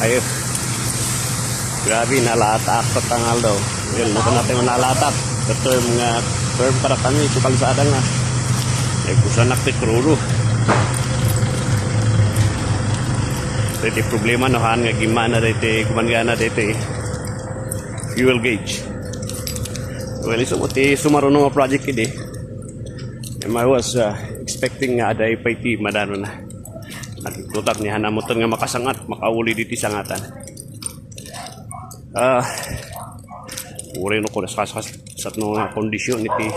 Ayo. Grabe, nalatak sa tangal daw. Yun, naka natin nalatak. Ito yung mga term para kami, ito kalsada nga. Ay, kusa nakti kruro. So, ito problema, nohan nga gimana dito, kumangana dito fuel gauge. Well, iso mo ti sumaruno nga project iti. I was expecting nga aday pa iti madano na. Nagtutak ni hanamoton nga makasangat, makauli diti sangatan. Uri no ko nasasas sa nga kondisyon iti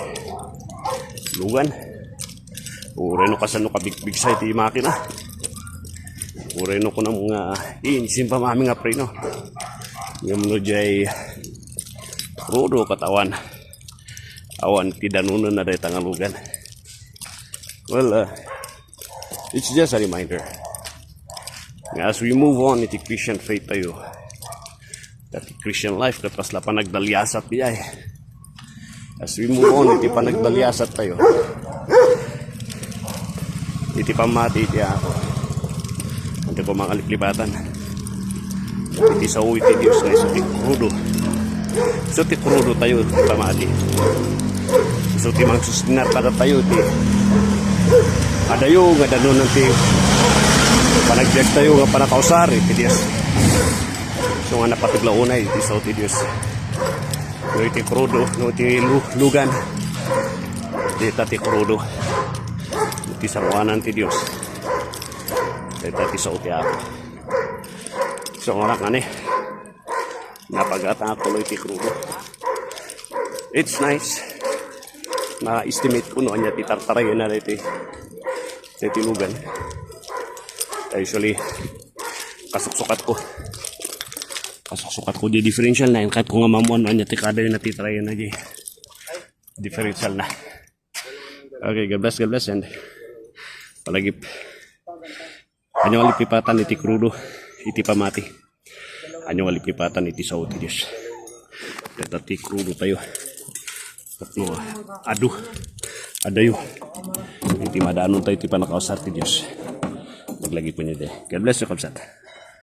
lugan. Uri no kasano kabig-big sa iti makina. Uri no ko na mga insin pa mami nga preno. Yung no jay rudo katawan. Awan tidanunan na day tangalugan. Well, it's just a reminder. As we move on, iti Christian faith tayo. That Christian life, katas la pa nagdalyasat niya eh. As we move on, iti pa nagdalyasat tayo. Iti pamati iti ako. Iti pa mga liplibatan. Iti sa uwi iti Diyos na iso ti krudo. So ti krudo tayo, iti pamati. So ti mga susinar para tayo, iti adayo nga danon nanti panagbiag tayo nga panakausar iti Diyos. So nga napatuglaunay iti sa ti Diyos. No iti krudo, no iti lugan. Dita ti krudo. Iti saruanan ti Diyos. Dita ti sa ti ako. So nga nga ni napagata ako no iti krudo. It's nice. Na-estimate ko noon niya titartarayan na ito sa tilugan. Usually kasuksukat ko di differential na yun kahit kung nga mamuan niya tikada yung natitarayan na di differential na. Okay, God bless and palagip anyong alipipatan iti krudo iti pamati anyong alipipatan iti sao ti Diyos iti krudo tayo tatlo adayo iti madanon tayo iti panakausar ti Diyos maglagi po niyo de. God bless you, Kabsat.